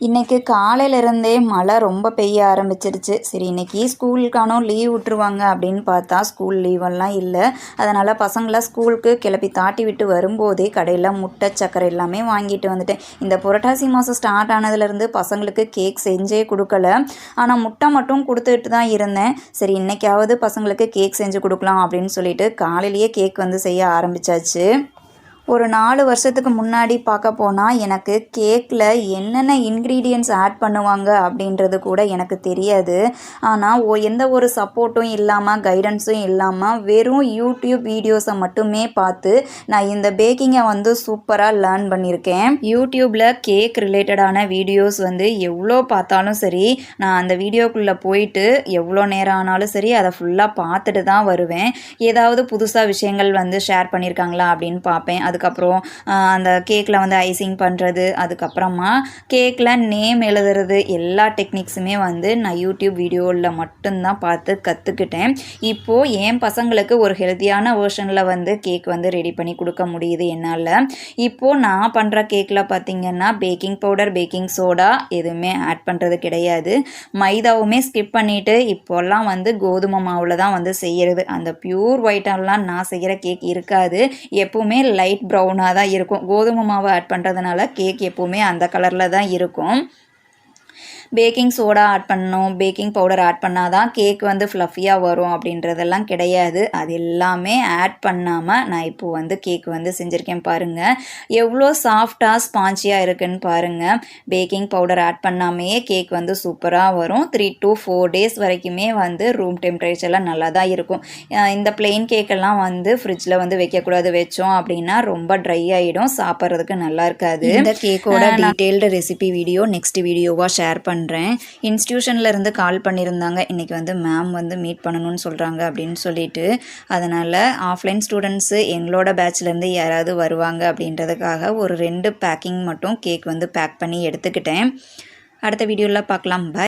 இன்றைக்கி காலையிலேருந்தே மழை ரொம்ப பெய்ய ஆரம்பிச்சிருச்சு. சரி இன்றைக்கி ஸ்கூலுக்கானோ லீவ் விட்டுருவாங்க அப்படின்னு பார்த்தா ஸ்கூல் லீவெல்லாம் இல்லை. அதனால் பசங்களை ஸ்கூலுக்கு கிளப்பி தாட்டி விட்டு வரும்போதே கடையில் முட்டை சக்கரை எல்லாமே வாங்கிட்டு வந்துட்டேன். இந்த புரட்டாசி மாதம் ஸ்டார்ட் ஆனதுலேருந்து பசங்களுக்கு கேக் செஞ்சே கொடுக்கல. ஆனால் முட்டை மட்டும் கொடுத்துட்டு தான் இருந்தேன். சரி இன்றைக்காவது பசங்களுக்கு கேக் செஞ்சு கொடுக்கலாம் அப்படின்னு சொல்லிட்டு காலையிலேயே கேக் வந்து செய்ய ஆரம்பித்தாச்சு. ஒரு 4 வருஷத்துக்கு முன்னாடி பார்க்க போனால் எனக்கு கேக்கில் என்னென்ன இன்க்ரீடியன்ட்ஸ் ஆட் பண்ணுவாங்க அப்படின்றது கூட எனக்கு தெரியாது. ஆனால் எந்த ஒரு சப்போர்ட்டும் இல்லாமல் கைடன்ஸும் இல்லாமல் வெறும் யூடியூப் வீடியோஸை மட்டுமே பார்த்து நான் இந்த பேக்கிங்கை வந்து சூப்பராக லேர்ன் பண்ணியிருக்கேன். யூடியூப்பில் கேக் ரிலேட்டடான வீடியோஸ் வந்து எவ்வளோ பார்த்தாலும் சரி, நான் அந்த வீடியோக்குள்ளே போயிட்டு எவ்வளோ நேரம் ஆனாலும் சரி அதை ஃபுல்லாக பார்த்துட்டு தான் வருவேன். ஏதாவது புதுசாக விஷயங்கள் வந்து ஷேர் பண்ணியிருக்காங்களா அப்படின்னு பார்ப்பேன். அதுக்கப்புறம் அந்த கேக்கில் வந்து ஐசிங் பண்ணுறது, அதுக்கப்புறமா கேக்கில் நேம் எழுதுறது, எல்லா டெக்னிக்ஸுமே வந்து நான் யூடியூப் வீடியோவில் மட்டும்தான் பார்த்து கற்றுக்கிட்டேன். இப்போது என் பசங்களுக்கு ஒரு ஹெல்த்தியான வேர்ஷனில் வந்து கேக் வந்து ரெடி பண்ணி கொடுக்க முடியுது என்னால். இப்போது நான் பண்ணுற கேக்கில் பார்த்திங்கன்னா பேக்கிங் பவுடர், பேக்கிங் சோடா எதுவுமே ஆட் பண்ணுறது கிடையாது. மைதாவுமே ஸ்கிப் பண்ணிவிட்டு இப்போல்லாம் வந்து கோதுமை மாவில் தான் வந்து செய்கிறது. அந்த பியூர் ஒயிட்டெல்லாம் நான் செய்கிற கேக் இருக்காது. எப்போவுமே லைட் ப்ரௌனாக தான் இருக்கும். கோதுமை மாவு ஆட் பண்ணுறதுனால கேக் எப்போவுமே அந்த கலரில் தான் இருக்கும். பேக்கிங் சோடா ஆட் பண்ணணும், பேக்கிங் பவுடர் ஆட் பண்ணால் தான் கேக் வந்து ஃப்ளஃபியாக வரும் அப்படின்றதெல்லாம் கிடையாது. அது எல்லாமே ஆட் பண்ணாமல் நான் இப்போது வந்து கேக் வந்து செஞ்சுருக்கேன். பாருங்கள் எவ்வளோ சாஃப்டாக ஸ்பான்ச்சியாக இருக்குன்னு பாருங்கள். பேக்கிங் பவுடர் ஆட் பண்ணாமையே கேக் வந்து சூப்பராக வரும். 3 to 4 days வரைக்குமே வந்து ரூம் டெம்பரேச்சரில் நல்லா தான் இருக்கும். இந்த பிளெயின் கேக்கெல்லாம் வந்து ஃப்ரிட்ஜில் வந்து வைக்கக்கூடாது. வச்சோம் அப்படின்னா ரொம்ப ட்ரை ஆகிடும், சாப்பிட்றதுக்கு நல்லா இருக்காது. இந்த கேக்கோட டீட்டெயில்டு ரெசிபி வீடியோ நெக்ஸ்ட் வீடியோவாக ஷேர் பண்ணுறேன். இன்ஸ்டியூஷனில் இருந்து கால் பண்ணியிருந்தாங்க. இன்றைக்கி வந்து மேம் வந்து மீட் பண்ணணும்னு சொல்கிறாங்க அப்படின்னு சொல்லிட்டு, அதனால் ஆஃப்லைன் ஸ்டூடெண்ட்ஸு எங்களோட பேட்ச்லேருந்து யாராவது வருவாங்க அப்படின்றதுக்காக ஒரு 2 பேக்கிங் மட்டும் கேக் வந்து பேக் பண்ணி எடுத்துக்கிட்டேன். அடுத்த வீடியோவில் பார்க்கலாம். பாய்.